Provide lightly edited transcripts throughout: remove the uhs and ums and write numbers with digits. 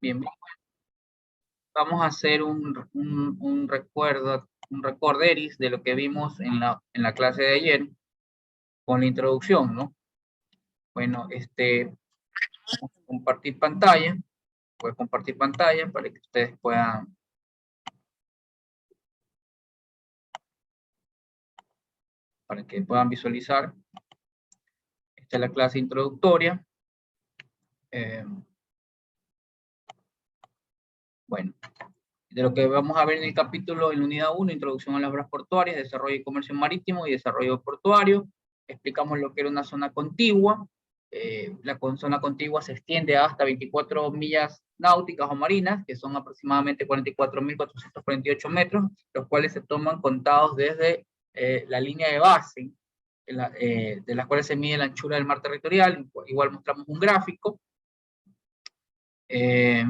Bien, vamos a hacer un recorderis de lo que vimos en la clase de ayer con la introducción, ¿no? Bueno, vamos a compartir pantalla. Voy a compartir pantalla para que ustedes puedan visualizar. Esta es la clase introductoria. Bueno, de lo que vamos a ver en el capítulo, en la unidad 1, introducción a las obras portuarias, desarrollo y comercio marítimo y desarrollo portuario. Explicamos lo que era una zona contigua. La zona contigua se extiende hasta 24 millas náuticas o marinas, que son aproximadamente 44.448 metros, los cuales se toman contados desde la línea de base, de las cuales se mide la anchura del mar territorial. Igual mostramos un gráfico, que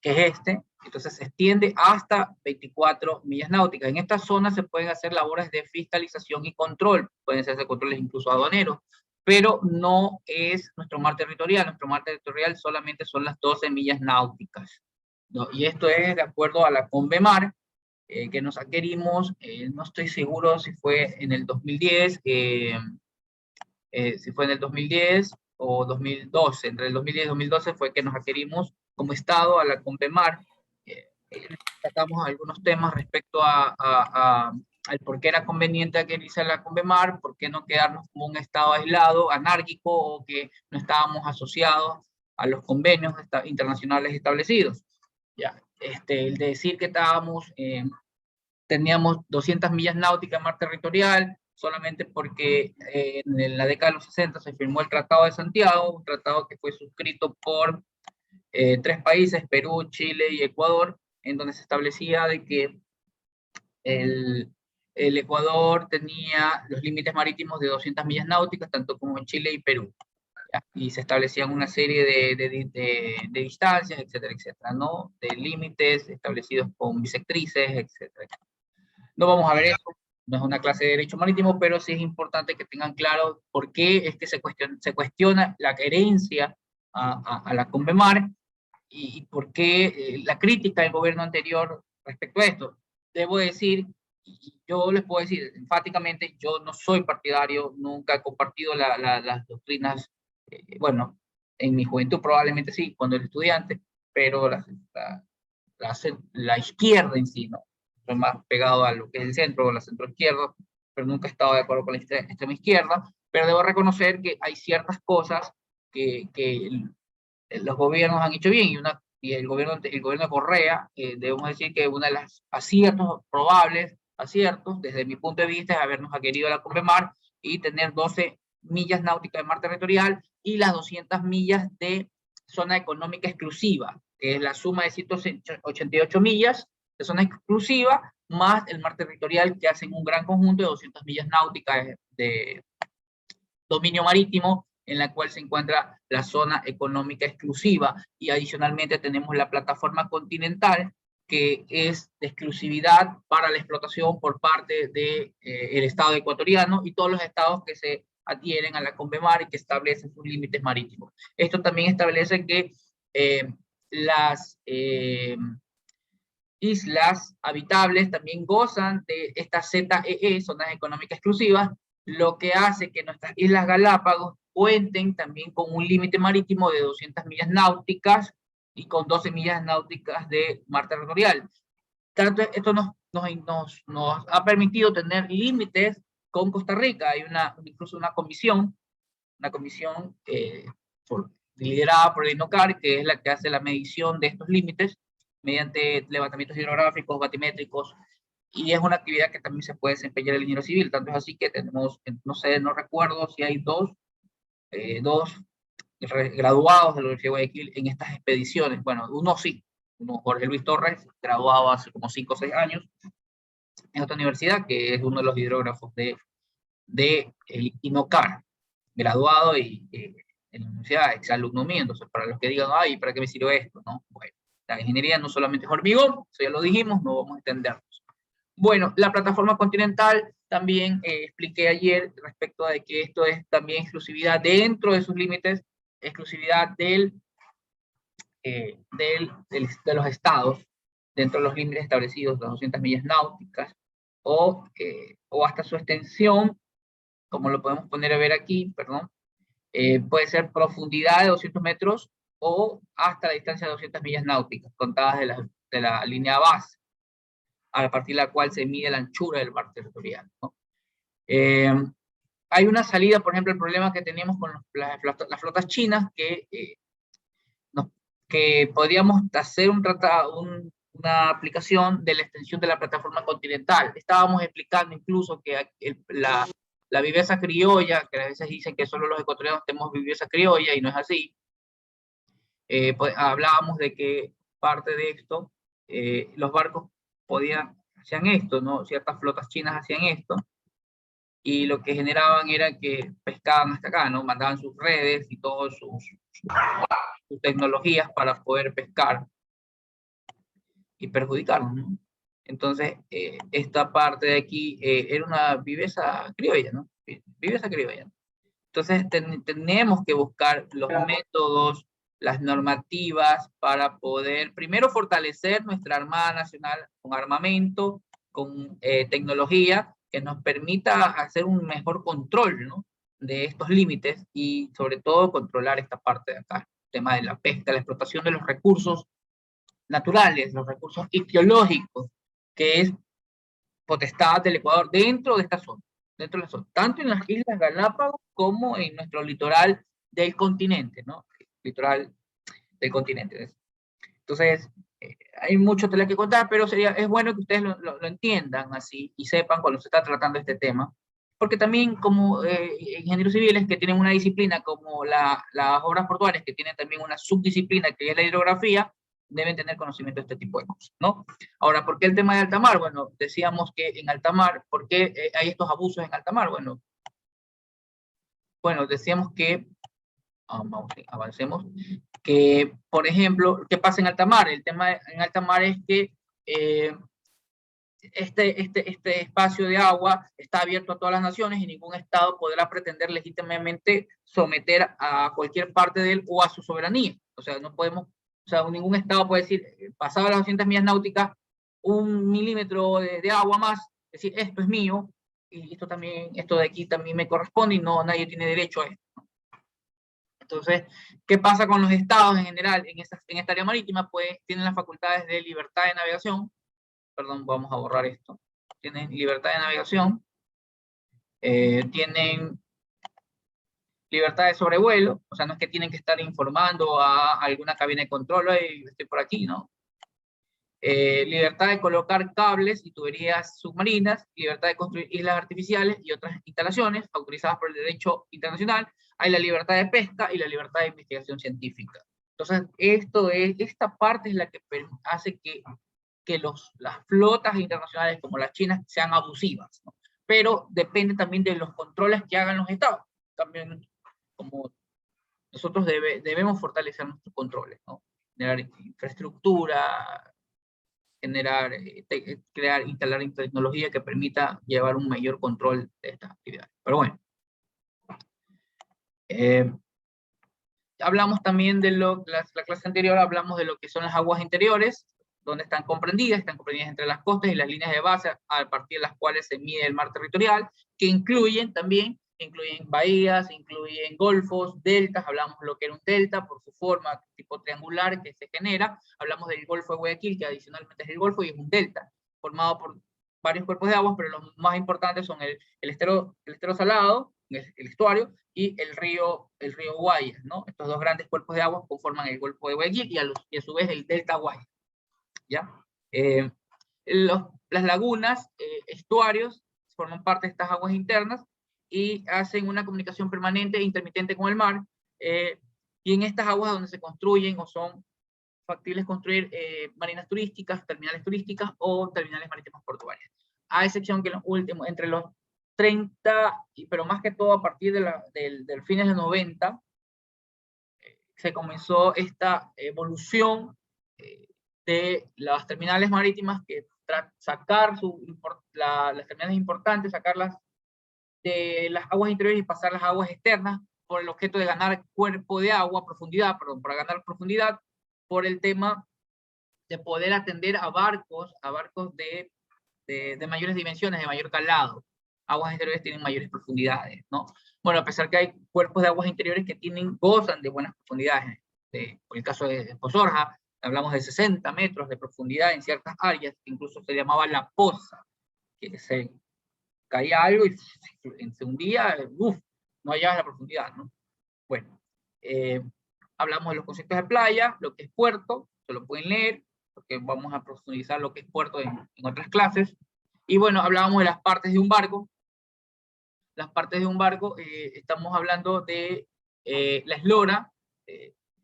es entonces se extiende hasta 24 millas náuticas. En esta zona se pueden hacer labores de fiscalización y control, pueden hacerse controles incluso aduaneros, pero no es nuestro mar territorial solamente son las 12 millas náuticas, ¿no? Y esto es de acuerdo a la Convemar, que nos adquirimos, no estoy seguro si fue en el 2010, o 2012, entre el 2010 y 2012 fue que nos adquirimos como Estado a la Convemar. Tratamos algunos temas respecto al por qué era conveniente adherirse a la Convemar, por qué no quedarnos como un Estado aislado, anárquico, o que no estábamos asociados a los convenios internacionales establecidos. Ya, el de decir que teníamos 200 millas náuticas en mar territorial, solamente porque en la década de los 60 se firmó el Tratado de Santiago, un tratado que fue suscrito por 3 países, Perú, Chile y Ecuador, en donde se establecía de que el Ecuador tenía los límites marítimos de 200 millas náuticas, tanto como en Chile y Perú. ¿Ya? Y se establecían una serie de distancias, etcétera, etcétera, ¿no? De límites establecidos con bisectrices, etcétera. No vamos a ver eso, no es una clase de derecho marítimo, pero sí es importante que tengan claro por qué es que se cuestiona la herencia a la Convemar, y por qué la crítica del gobierno anterior respecto a esto. Debo decir, y yo les puedo decir enfáticamente, yo no soy partidario, nunca he compartido las doctrinas, bueno, en mi juventud probablemente sí, cuando era estudiante, pero la izquierda en sí, no. Soy más pegado a lo que es el centro o la centroizquierda, pero nunca he estado de acuerdo con la extrema izquierda. Pero debo reconocer que hay ciertas cosas que los gobiernos han hecho bien, y el gobierno de Correa, debemos decir que una de las probables aciertos, desde mi punto de vista, es habernos adherido a la Convemar y tener 12 millas náuticas de mar territorial y las 200 millas de zona económica exclusiva, que es la suma de 188 millas de zona exclusiva, más el mar territorial, que hacen un gran conjunto de 200 millas náuticas de dominio marítimo, en la cual se encuentra la zona económica exclusiva, y adicionalmente tenemos la plataforma continental, que es de exclusividad para la explotación por parte del Estado ecuatoriano y todos los estados que se adhieren a la Convemar y que establecen sus límites marítimos. Esto también establece que las islas habitables también gozan de estas ZEE, zonas económicas exclusivas, lo que hace que nuestras Islas Galápagos cuenten también con un límite marítimo de 200 millas náuticas y con 12 millas náuticas de mar territorial. Tanto esto nos ha permitido tener límites con Costa Rica. Hay incluso una comisión liderada por el INOCAR, que es la que hace la medición de estos límites mediante levantamientos hidrográficos, batimétricos, y es una actividad que también se puede desempeñar el ingeniero civil. Tanto es así que tenemos, no recuerdo si hay dos graduados de la Universidad de Guayaquil en estas expediciones. Bueno, uno sí, Jorge Luis Torres, graduado hace como 5 o 6 años en otra universidad, que es uno de los hidrógrafos de el INOCAR, graduado y en la universidad, exalumno mío. Entonces, para los que digan, ay, ¿para qué me sirve esto? ¿No? Bueno, la ingeniería no solamente es hormigón, eso ya lo dijimos, no vamos a extendernos. Bueno, la plataforma continental también expliqué ayer respecto de que esto es también exclusividad dentro de sus límites, exclusividad del de los estados, dentro de los límites establecidos, las 200 millas náuticas, o hasta su extensión, como lo podemos poner a ver aquí, perdón, puede ser profundidad de 200 metros o hasta la distancia de 200 millas náuticas, contadas de la línea base, a partir de la cual se mide la anchura del mar territorial, ¿no? Hay una salida, por ejemplo, el problema que tenemos con las flotas chinas, que podríamos hacer una aplicación de la extensión de la plataforma continental. Estábamos explicando incluso que la viveza criolla, que a veces dicen que solo los ecuatorianos tenemos viveza criolla, y no es así. Pues, hablábamos de que parte de esto, los barcos hacían esto, ¿no? Ciertas flotas chinas hacían esto, y lo que generaban era que pescaban hasta acá, ¿no? Mandaban sus redes y todas sus tecnologías para poder pescar y perjudicarnos, ¿no? Entonces, esta parte de aquí era una viveza criolla, ¿no? Viveza criolla. Entonces, tenemos que buscar los métodos, las normativas para poder, primero, fortalecer nuestra Armada Nacional con armamento, con tecnología, que nos permita hacer un mejor control, ¿no?, de estos límites, y sobre todo controlar esta parte de acá, el tema de la pesca, la explotación de los recursos naturales, los recursos ictiológicos, que es potestad del Ecuador dentro de esta zona, tanto en las Islas Galápagos como en nuestro litoral del continente, ¿no? Litoral del continente. Entonces, hay mucho tela que contar, pero es bueno que ustedes lo entiendan así y sepan cuando se está tratando este tema, porque también como ingenieros civiles que tienen una disciplina como las obras portuarias, que tienen también una subdisciplina que es la hidrografía, deben tener conocimiento de este tipo de cosas, ¿no? Ahora, ¿por qué el tema de alta mar? Bueno, decíamos que en alta mar, ¿por qué hay estos abusos en alta mar? Bueno, decíamos que, avancemos, que, por ejemplo, ¿qué pasa en alta mar? El tema en alta mar es que este espacio de agua está abierto a todas las naciones y ningún Estado podrá pretender legítimamente someter a cualquier parte de él o a su soberanía. O sea, no podemos, o sea, ningún Estado puede decir, pasado las 200 millas náuticas, 1 milímetro de agua más, decir, esto es mío, y esto de aquí también me corresponde, y no, nadie tiene derecho a esto. Entonces, ¿qué pasa con los estados en general en esta área marítima? Pues tienen las facultades de libertad de navegación. Perdón, vamos a borrar esto. Tienen libertad de navegación, tienen libertad de sobrevuelo, o sea, no es que tienen que estar informando a alguna cabina de control, hey, estoy por aquí, ¿no? Libertad de colocar cables y tuberías submarinas, libertad de construir islas artificiales y otras instalaciones autorizadas por el derecho internacional. Hay la libertad de pesca y la libertad de investigación científica. Entonces, esta parte es la que hace que las flotas internacionales como las chinas sean abusivas, ¿no? Pero depende también de los controles que hagan los estados. También, como nosotros debemos fortalecer nuestros controles, ¿no? Generar infraestructura, instalar tecnología que permita llevar un mayor control de estas actividades. Pero bueno, hablamos también de la clase anterior, hablamos de lo que son las aguas interiores, donde están comprendidas entre las costas y las líneas de base, a partir de las cuales se mide el mar territorial, que incluyen bahías, incluyen golfos, deltas. Hablamos de lo que era un delta por su forma tipo triangular que se genera. Hablamos del Golfo de Guayaquil, que adicionalmente es el Golfo, y es un delta formado por varios cuerpos de agua, pero los más importantes son el estero salado, el estuario, y el río Guayas, ¿no? Estos dos grandes cuerpos de agua conforman el Golfo de Guayaquil y a su vez el delta Guayas, ¿ya? Las lagunas, estuarios, forman parte de estas aguas internas y hacen una comunicación permanente e intermitente con el mar, y en estas aguas donde se construyen o son factibles construir marinas turísticas, terminales turísticas o terminales marítimas portuarias. A excepción que en los últimos, entre los 30, pero más que todo a partir del fines de 90, se comenzó esta evolución de las terminales marítimas, que sacar las terminales importantes, sacarlas de las aguas interiores y pasarlas a aguas externas, por el objeto de ganar cuerpo de agua, profundidad, perdón, para ganar profundidad, por el tema de poder atender a barcos de mayores dimensiones, de mayor calado. Aguas exteriores tienen mayores profundidades, ¿no? Bueno, a pesar que hay cuerpos de aguas interiores que gozan de buenas profundidades. Por el caso de Posorja, hablamos de 60 metros de profundidad en ciertas áreas, que incluso se llamaba la poza, que se caía algo y se hundía, no hallaba la profundidad, ¿no? Bueno, hablamos de los conceptos de playa, lo que es puerto, se lo pueden leer, porque vamos a profundizar lo que es puerto en otras clases. Y bueno, hablábamos de las partes de un barco. Las partes de un barco, estamos hablando de la eslora,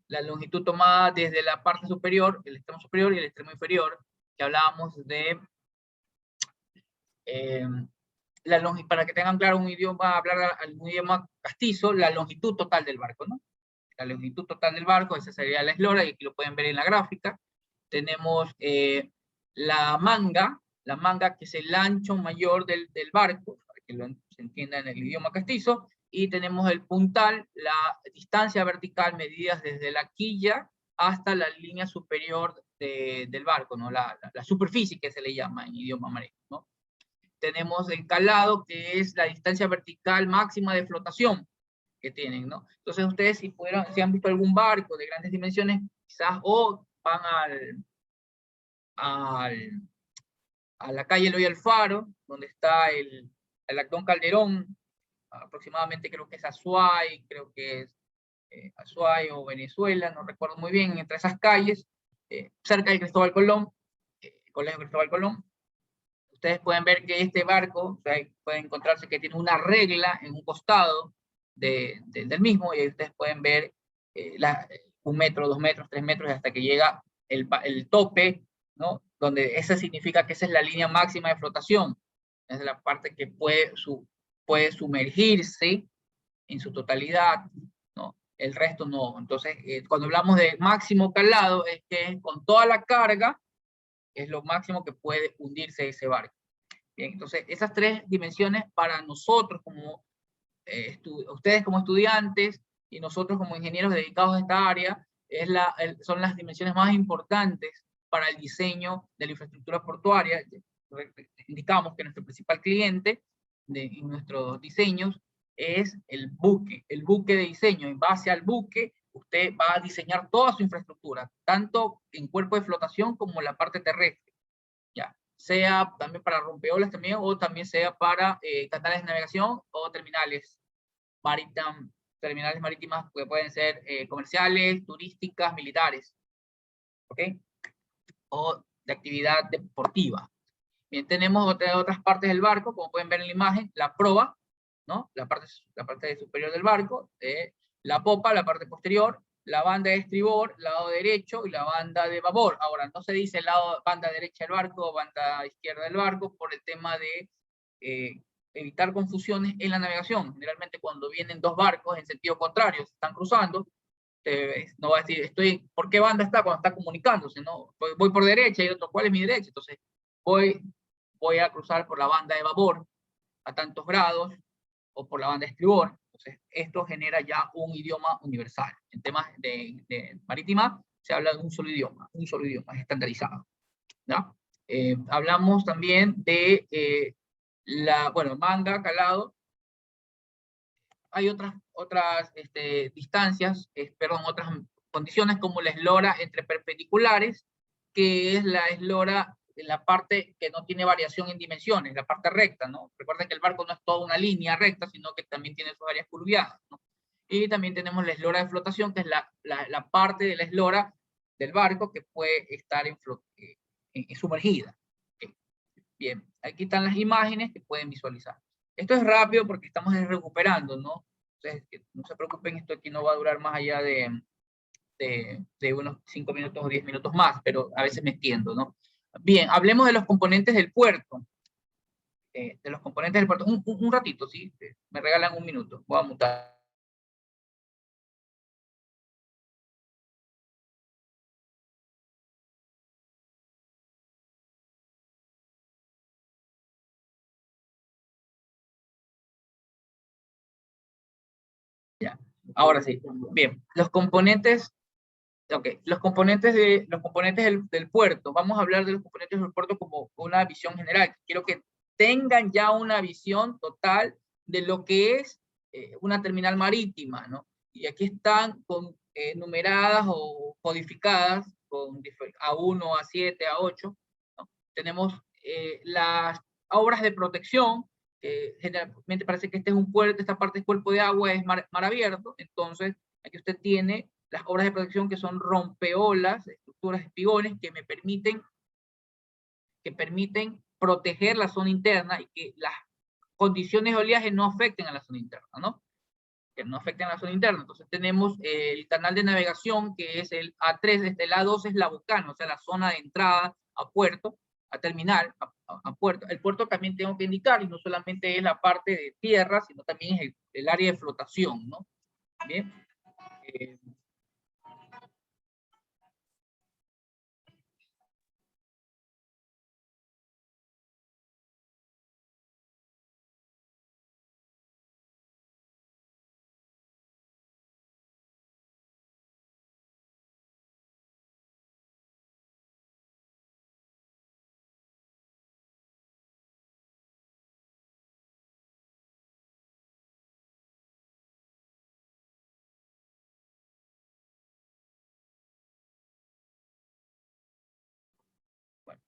la longitud tomada desde la parte superior, el extremo superior y el extremo inferior, que hablábamos de para que tengan claro un idioma, hablar un idioma castizo, la longitud total del barco, ¿no? La longitud total del barco, esa sería la eslora, y aquí lo pueden ver en la gráfica. Tenemos la manga que es el ancho mayor del barco, para que se entienda en el idioma castizo, y tenemos el puntal, la distancia vertical medidas desde la quilla hasta la línea superior del barco, ¿no? La superficie que se le llama en idioma marítimo, ¿no? Tenemos el calado, que es la distancia vertical máxima de flotación que tienen, ¿no? Entonces ustedes si han visto algún barco de grandes dimensiones, quizás o van a la calle Eloy Alfaro, donde está el Actón Calderón, aproximadamente creo que es Azuay, creo que es Azuay o Venezuela, no recuerdo muy bien, entre esas calles, cerca de Cristóbal Colón, Colegio Cristóbal Colón. Ustedes pueden ver que este barco, o sea, pueden encontrarse que tiene una regla en un costado del mismo, y ahí ustedes pueden ver 1 metro, 2 metros, 3 metros, hasta que llega el tope, ¿no? Donde esa significa que esa es la línea máxima de flotación. Es la parte que puede sumergirse en su totalidad, ¿no? El resto no. Entonces, cuando hablamos de máximo calado, es que con toda la carga, es lo máximo que puede hundirse ese barco. Bien, entonces, esas 3 dimensiones para nosotros, como ustedes como estudiantes y nosotros como ingenieros dedicados a esta área, son las dimensiones más importantes para el diseño de la infraestructura portuaria. Indicamos que nuestro principal cliente en nuestros diseños es el buque de diseño. En base al buque, usted va a diseñar toda su infraestructura, tanto en cuerpo de flotación como en la parte terrestre. Ya, sea también para rompeolas también, o también sea para canales de navegación o terminales marítimas que pueden ser comerciales, turísticas, militares, ¿ok? O de actividad deportiva. Bien, tenemos otras partes del barco, como pueden ver en la imagen, la proa, ¿no? La parte superior del barco, la popa, la parte posterior, la banda de estribor, lado derecho, y la banda de babor. Ahora, no se dice banda derecha del barco o banda izquierda del barco por el tema de evitar confusiones en la navegación. Generalmente cuando vienen 2 barcos en sentido contrario, se están cruzando, no va a decir, ¿por qué banda está? Cuando está comunicándose, ¿no? Voy por derecha y otro, ¿cuál es mi derecha? Entonces, voy a cruzar por la banda de babor a tantos grados, o por la banda de estribor. Entonces, esto genera ya un idioma universal. En temas de marítima, se habla de un solo idioma, es estandarizado, ¿no? Hablamos también de manga, calado. Hay otras distancias, otras condiciones, como la eslora entre perpendiculares, que es la eslora en la parte que no tiene variación en dimensiones, la parte recta, ¿no? Recuerden que el barco no es toda una línea recta, sino que también tiene sus áreas curviadas, ¿no? Y también tenemos la eslora de flotación, que es la parte de la eslora del barco que puede estar sumergida. Bien, aquí están las imágenes que pueden visualizar. Esto es rápido porque estamos recuperando, ¿no? Entonces, no se preocupen, esto aquí no va a durar más allá de unos 5 minutos o 10 minutos más, pero a veces me extiendo, ¿no? Bien, hablemos de los componentes del puerto. Un ratito, ¿sí? Me regalan 1 minuto. Voy a mutar. Ya. Ahora sí. Bien, los componentes Ok, los componentes del puerto. Vamos a hablar de los componentes del puerto como una visión general. Quiero que tengan ya una visión total de lo que es una terminal marítima, ¿no? Y aquí están numeradas o codificadas con A1, A7, A8, ¿no? Tenemos las obras de protección, generalmente parece que este es un puerto, esta parte del cuerpo de agua es mar abierto, entonces aquí usted tiene las obras de protección que son rompeolas, estructuras espigones que permiten proteger la zona interna y que las condiciones de oleaje no afecten a la zona interna, ¿no? Que no afecten a la zona interna. Entonces tenemos el canal de navegación que es el A3, el A2 es la bocana, o sea, la zona de entrada a puerto, a terminal, a puerto. El puerto también tengo que indicar, y no solamente es la parte de tierra, sino también es el área de flotación, ¿no? Bien. Bueno,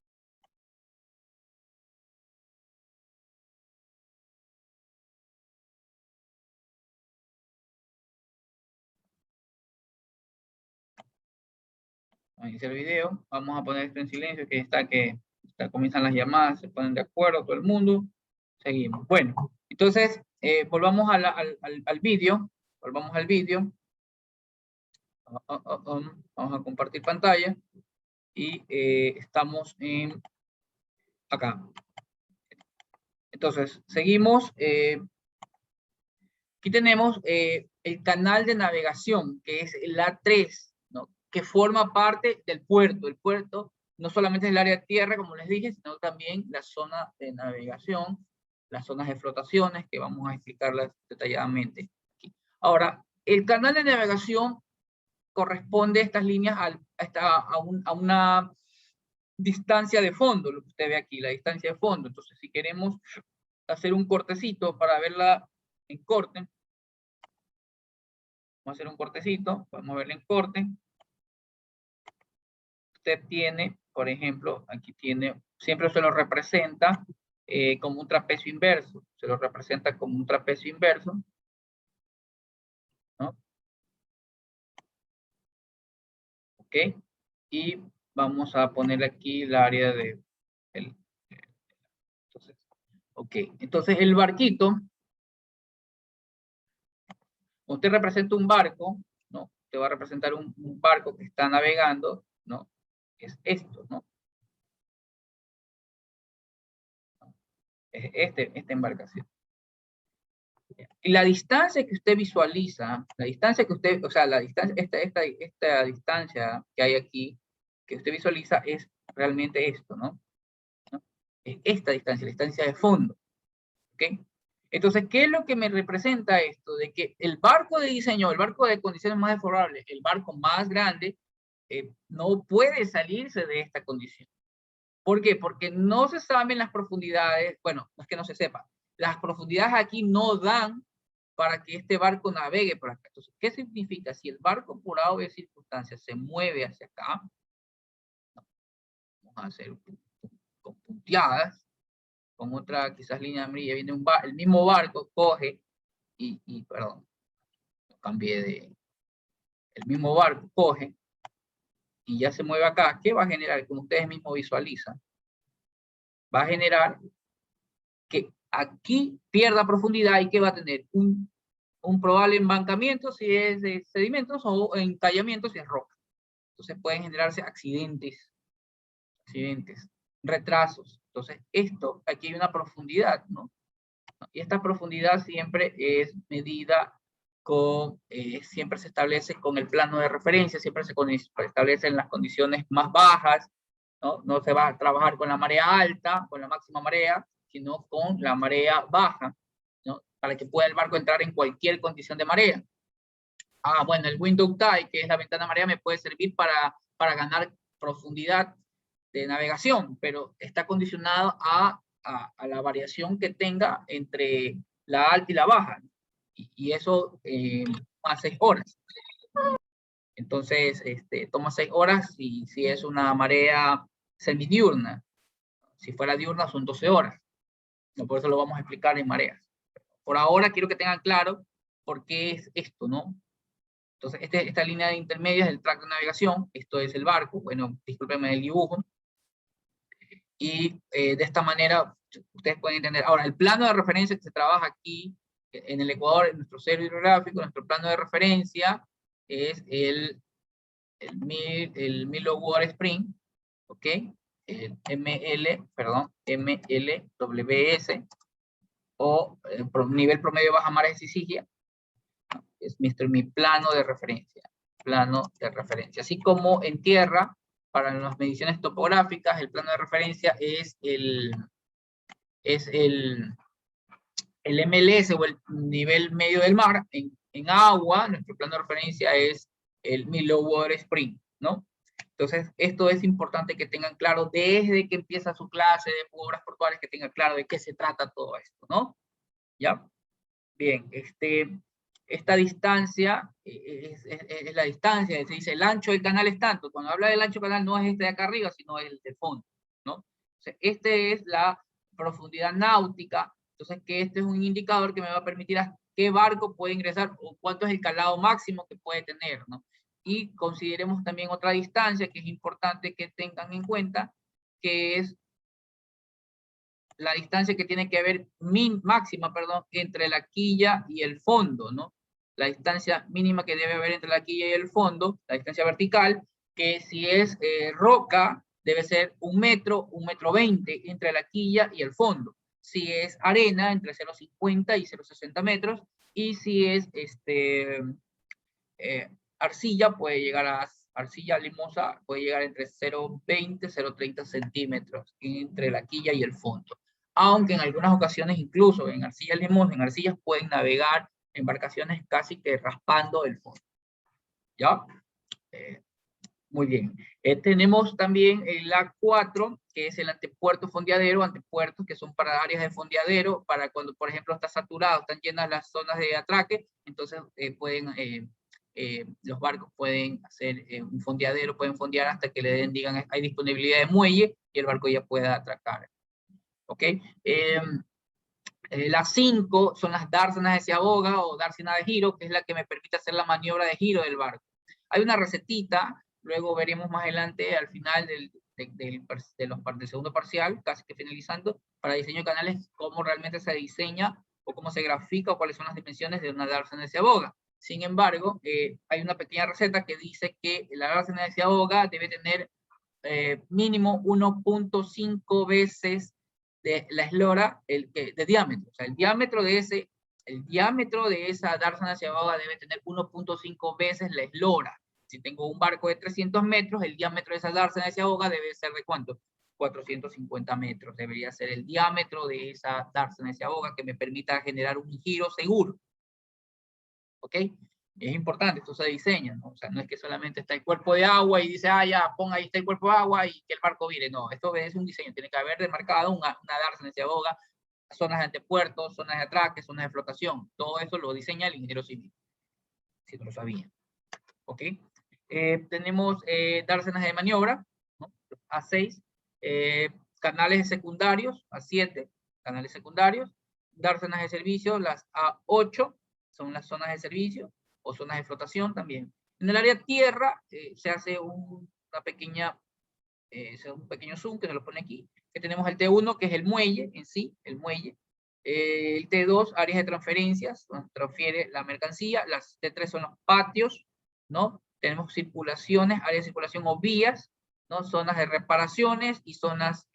vamos a iniciar el video. Vamos a poner esto en silencio, comienzan las llamadas, se ponen de acuerdo todo el mundo. Seguimos. Bueno, entonces, volvamos al vídeo. Volvamos al vídeo. Vamos a compartir pantalla. Y estamos acá. Entonces, seguimos. Aquí tenemos el canal de navegación, que es el A3, ¿no? Que forma parte del puerto. El puerto no solamente es el área de tierra, como les dije, sino también la zona de navegación, las zonas de flotaciones, que vamos a explicarlas detalladamente aquí. Ahora, el canal de navegación corresponde a estas líneas a una distancia de fondo, lo que usted ve aquí, la distancia de fondo. Entonces, si queremos hacer un cortecito para verla en corte, vamos a hacer un cortecito, podemos verla en corte. Usted tiene, por ejemplo, aquí tiene, siempre se lo representa como un trapecio inverso, se lo representa como un trapecio inverso, ¿no? ¿Ok? Y vamos a poner aquí el área de... entonces, ok, entonces el barquito, usted representa un barco, ¿no? Te va a representar un barco que está navegando, ¿no? Es esto, ¿no? Es esta embarcación. Y la distancia que usted visualiza, la distancia que usted, o sea, la distancia, esta distancia que hay aquí, que usted visualiza es realmente esto, ¿no? Es esta distancia, la distancia de fondo, ¿ok? Entonces, ¿qué es lo que me representa esto? De que el barco de diseño, el barco de condiciones más desfavorables, el barco más grande, no puede salirse de esta condición. ¿Por qué? Porque no se saben las profundidades, bueno, no es que no se sepa, las profundidades aquí no dan para que este barco navegue por acá. Entonces, ¿qué significa? Si el barco por A o B circunstancias se mueve hacia acá, vamos a hacer con punteadas, con otra quizás línea amarilla, viene el mismo barco, coge perdón, cambié de, el mismo barco coge y ya se mueve acá. ¿Qué va a generar? Como ustedes mismos visualizan, va a generar que aquí pierda profundidad y que va a tener un probable embancamiento si es de sedimentos o encallamiento si es roca. Entonces pueden generarse accidentes, retrasos. Entonces aquí hay una profundidad, ¿no? Y esta profundidad siempre es medida siempre se establece con el plano de referencia, siempre se establecen las condiciones más bajas, ¿no? No se va a trabajar con la marea alta, con la máxima marea, sino con la marea baja, ¿no? Para que pueda el barco entrar en cualquier condición de marea. Bueno, el window type, que es la ventana marea, me puede servir para ganar profundidad de navegación, pero está condicionado a la variación que tenga entre la alta y la baja, y eso a 6 horas. Entonces, toma 6 horas si es una marea semidiurna. Si fuera diurna son 12 horas. No, por eso lo vamos a explicar en mareas. Por ahora quiero que tengan claro por qué es esto, ¿no? Entonces, esta línea de intermedia es el track de navegación, esto es el barco, bueno, discúlpenme el dibujo, y de esta manera ustedes pueden entender. Ahora, el plano de referencia que se trabaja aquí en el Ecuador, en nuestro centro hidrográfico, nuestro plano de referencia es el Milo Water Spring, ¿ok? El MLWS, o nivel promedio de baja mar de Sicilia, es mi plano de referencia. Así como en tierra, para las mediciones topográficas, el plano de referencia es el MLS, o el nivel medio del mar. En agua, nuestro plano de referencia es el Milo Water Spring, ¿no? Entonces, esto es importante que tengan claro desde que empieza su clase de obras portuarias, que tengan claro de qué se trata todo esto, ¿no? ¿Ya? Bien, esta distancia es la distancia, se dice el ancho del canal es tanto. Cuando habla del ancho del canal no es este de acá arriba, sino el de fondo, ¿no? O sea, este es la profundidad náutica, entonces que este es un indicador que me va a permitir a qué barco puede ingresar o cuánto es el calado máximo que puede tener, ¿no? Y consideremos también otra distancia que es importante que tengan en cuenta, que es la distancia que tiene que haber máxima, perdón, entre la quilla y el fondo, ¿no? La distancia mínima que debe haber entre la quilla y el fondo, la distancia vertical, que si es roca, debe ser 1 metro 20 entre la quilla y el fondo. Si es arena, entre 0,50 y 0,60 metros, y si es arcilla, puede llegar a arcilla limosa, puede llegar entre 0,20 y 0,30 centímetros entre la quilla y el fondo. Aunque en algunas ocasiones, incluso en arcillas limosa, en arcillas pueden navegar embarcaciones casi que raspando el fondo. ¿Ya? Muy bien. Tenemos también el A4, que es el antepuerto fondeadero, antepuertos que son para áreas de fondeadero, para cuando, por ejemplo, está saturado, están llenas las zonas de atraque, entonces los barcos pueden hacer un fondeadero, pueden fondear hasta que le digan hay disponibilidad de muelle y el barco ya pueda atracar. ¿Ok? Las 5 son las dársenas de ciaboga o dársena de giro, que es la que me permite hacer la maniobra de giro del barco. Hay una recetita, luego veremos más adelante al final del segundo parcial, casi que finalizando, para diseño de canales, cómo realmente se diseña o cómo se grafica o cuáles son las dimensiones de una dársena de ciaboga. Sin embargo, hay una pequeña receta que dice que la dársena de ciaboga debe tener mínimo 1.5 veces de la eslora de diámetro. O sea, el diámetro de esa dársena ciaboga debe tener 1.5 veces la eslora. Si tengo un barco de 300 metros, el diámetro de esa dársena ciaboga debe ser ¿de cuánto? 450 metros. Debería ser el diámetro de esa dársena ciaboga que me permita generar un giro seguro. ¿Ok? Es importante, esto se diseña, ¿no? O sea, no es que solamente está el cuerpo de agua y dice, ya, pon ahí está el cuerpo de agua y que el barco vire. No, esto es un diseño, tiene que haber demarcado una dársena de ciaboga, zonas de antepuertos, zonas de atraque, zonas de flotación. Todo eso lo diseña el ingeniero civil, si no lo sabían. ¿Ok? Tenemos dársenas de maniobra, ¿no? A6, canales secundarios, A7, canales secundarios, dársenas de servicio, las A8, son las zonas de servicio, o zonas de flotación también. En el área tierra se hace un pequeño zoom que se lo pone aquí, que tenemos el T1, que es el muelle en sí, el muelle. El T2, áreas de transferencias, donde transfiere la mercancía. Las T3 son los patios, ¿no? Tenemos circulaciones, áreas de circulación o vías, ¿no? Zonas de reparaciones y zonas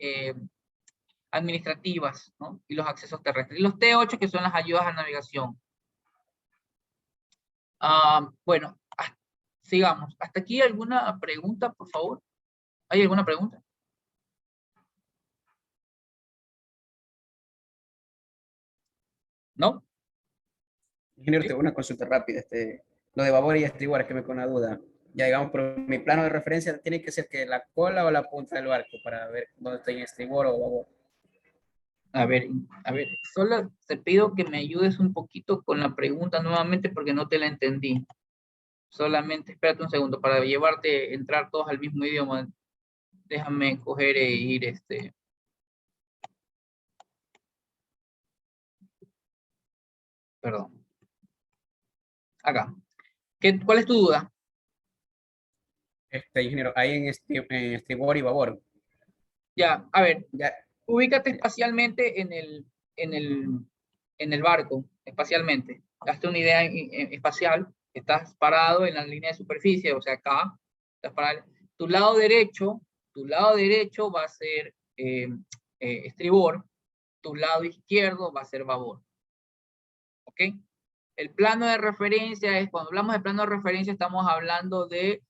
administrativas, ¿no? Y los accesos terrestres. Y los T8, que son las ayudas a navegación. Bueno, sigamos. ¿Hasta aquí alguna pregunta, por favor? ¿Hay alguna pregunta? ¿No? Ingeniero, tengo una consulta rápida. Lo de babor y estribor, es que me con una duda. Ya digamos, pero mi plano de referencia tiene que ser que la cola o la punta del barco para ver dónde estoy en estribor o babor. A ver, solo te pido que me ayudes un poquito con la pregunta nuevamente porque no te la entendí. Solamente espérate un segundo para llevarte, entrar todos al mismo idioma. Déjame coger e ir perdón. Acá. ¿Cuál es tu duda? Ingeniero, hay en estribor y babor. Ya, a ver, Ya, ubícate espacialmente en el, en el barco, espacialmente. Hazte una idea espacial. Estás parado en la línea de superficie, o sea, acá. Estás parado. Tu lado derecho, va a ser estribor. Tu lado izquierdo va a ser babor. ¿Ok? El plano de referencia es, cuando hablamos de plano de referencia, estamos hablando de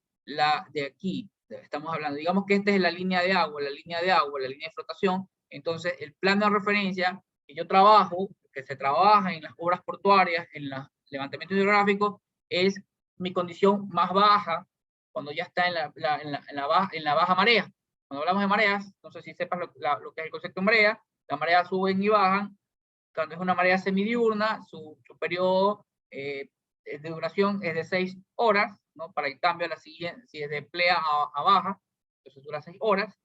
aquí. Estamos hablando, digamos que esta es la línea de agua, la línea de flotación. Entonces, el plano de referencia que yo trabajo, que se trabaja en las obras portuarias, en los levantamientos hidrográficos, es mi condición más baja cuando ya está en la baja marea. Cuando hablamos de mareas, no sé si sepas lo que es el concepto de marea, las mareas suben y bajan. Cuando es una marea semidiurna, su periodo de duración es de 6 horas, ¿no? Para el cambio a la siguiente, si es de plea a baja, entonces dura 6 horas.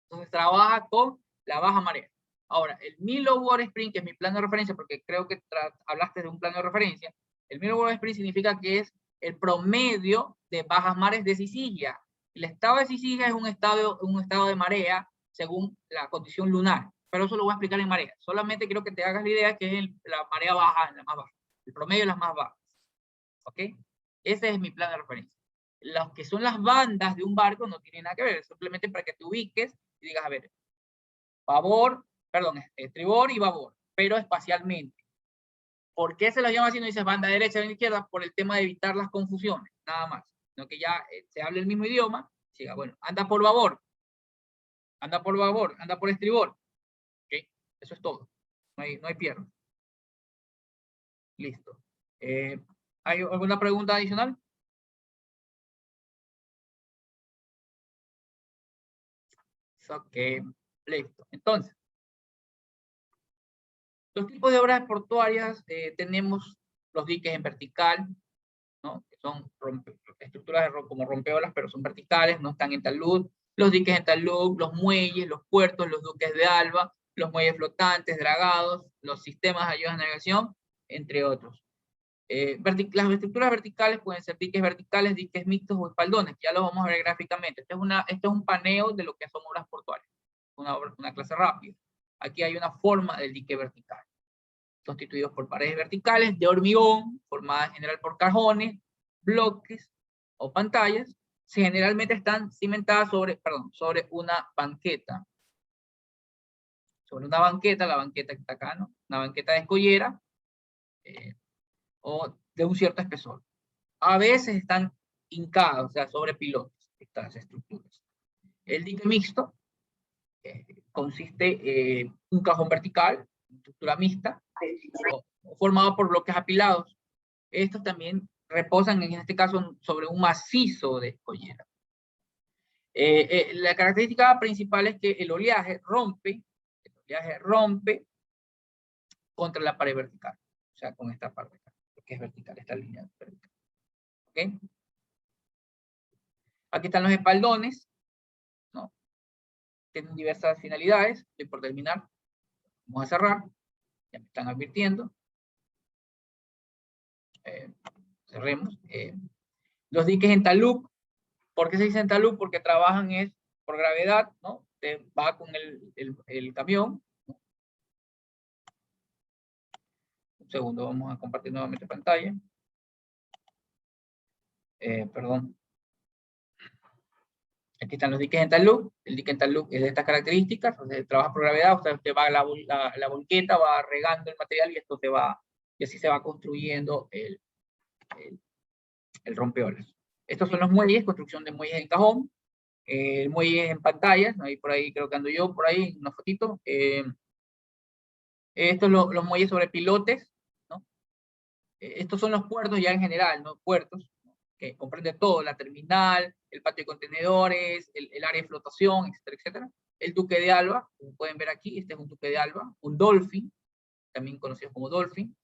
Entonces trabaja con la baja marea. Ahora, el Milo Water Spring, que es mi plano de referencia, porque creo que hablaste de un plano de referencia, el Milo Water Spring significa que es el promedio de bajas mares de Sicilia. El estado de Sicilia es un estado de marea según la condición lunar, pero eso lo voy a explicar en marea. Solamente quiero que te hagas la idea que es la marea baja, la más baja, el promedio de las más bajas. ¿Ok? Ese es mi plano de referencia. Los que son las bandas de un barco no tienen nada que ver, simplemente para que te ubiques y digas, a ver, estribor y babor, pero espacialmente. ¿Por qué se los llama así? No dices banda derecha, banda izquierda, por el tema de evitar las confusiones, nada más. Sino que ya se hable el mismo idioma, diga, bueno, anda por babor, anda por estribor. ¿Ok? Eso es todo. No hay pierde. Listo. ¿Hay alguna pregunta adicional? Ok, listo. Entonces, los tipos de obras portuarias, tenemos los diques en vertical, ¿no? Que son estructuras como rompeolas, pero son verticales, no están en talud. Los diques en talud, los muelles, los puertos, los duques de Alba, los muelles flotantes, dragados, los sistemas de ayuda de navegación, entre otros. Las estructuras verticales pueden ser diques verticales, diques mixtos o espaldones, ya lo vamos a ver gráficamente. Este es un paneo de lo que son obras portuarias, una clase rápida. Aquí hay una forma del dique vertical, constituidos por paredes verticales de hormigón, formadas en general por cajones, bloques o pantallas, generalmente están cimentadas sobre una banqueta. Sobre una banqueta, la banqueta que está acá, ¿no? Una banqueta de escollera, o de un cierto espesor. A veces están hincadas, o sea, sobre pilotes, estas estructuras. El dique mixto consiste en un cajón vertical, estructura mixta, formado por bloques apilados. Estos también reposan, en este caso, sobre un macizo de escollera. La característica principal es que el oleaje rompe contra la pared vertical, o sea, con esta parte, que es vertical, esta línea vertical. ¿Okay? Aquí están los espaldones, ¿no? Tienen diversas finalidades. Estoy por terminar. Vamos a cerrar. Ya me están advirtiendo. Cerremos. Los diques en talud. ¿Por qué se dice en talud? Porque trabajan por gravedad, ¿no? Va con el camión. Un segundo, vamos a compartir nuevamente pantalla. Perdón. Aquí están los diques en talud. El dique en talud es de estas características. Entonces, trabaja por gravedad. Usted va a la volqueta, va regando el material y esto y así se va construyendo el rompeolas. Estos son los muelles, construcción de muelles en cajón. El muelle en pantalla, ahí por ahí creo que ando yo, por ahí, una fotito. Estos los muelles sobre pilotes, ¿no? Estos son los puertos ya en general, ¿no? Puertos, que comprende todo, la terminal, el patio de contenedores, el área de flotación, etcétera, etcétera. El Duque de Alba, como pueden ver aquí, este es un Duque de Alba, un Dolphin, también conocido como Dolphin.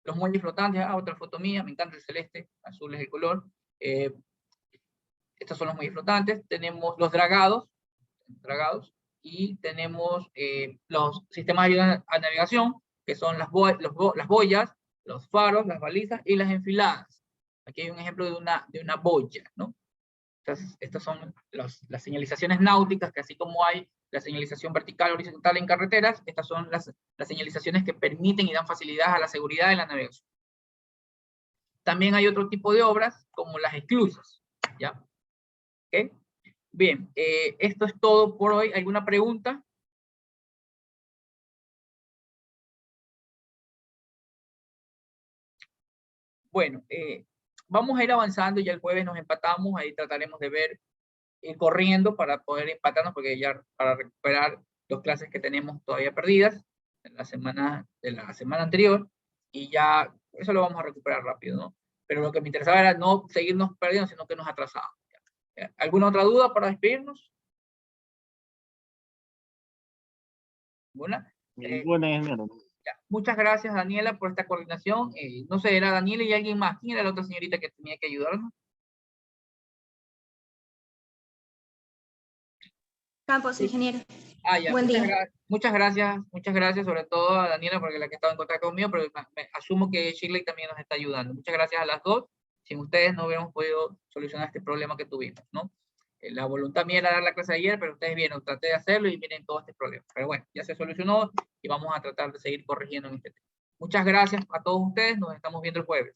Los muelles flotantes, otra foto mía, me encanta el celeste, azul es el color. Estos son los muelles flotantes. Tenemos los dragados, y tenemos los sistemas de ayuda a navegación, que son las boyas, los faros, las balizas y las enfiladas. Aquí hay un ejemplo de una boya, ¿no? Entonces, estas son las señalizaciones náuticas, que así como hay la señalización vertical horizontal en carreteras, estas son las señalizaciones que permiten y dan facilidad a la seguridad de la navegación. También hay otro tipo de obras, como las esclusas, ¿ya? ¿Ok? Bien, esto es todo por hoy. ¿Alguna pregunta? Bueno, vamos a ir avanzando, ya el jueves nos empatamos, ahí trataremos de ver, ir corriendo para poder empatarnos, porque ya para recuperar 2 clases que tenemos todavía perdidas de la semana anterior, y ya eso lo vamos a recuperar rápido, ¿no? Pero lo que me interesaba era no seguirnos perdiendo, sino que nos atrasábamos. ¿Alguna otra duda para despedirnos? ¿Alguna? Ninguna, ingeniero. Ya. Muchas gracias, Daniela, por esta coordinación. No sé, era Daniela y alguien más. ¿Quién era la otra señorita que tenía que ayudarnos? Campos, ingeniero. Ya. Buen día. Muchas gracias, sobre todo a Daniela, porque es la que estaba en contacto conmigo, pero asumo que Shirley también nos está ayudando. Muchas gracias a las dos. Sin ustedes no hubiéramos podido solucionar este problema que tuvimos, ¿no? La voluntad mía era dar la clase ayer, pero ustedes vieron, traté de hacerlo y miren todo este problema. Pero bueno, ya se solucionó y vamos a tratar de seguir corrigiendo en este tema. Muchas gracias a todos ustedes, nos estamos viendo el jueves.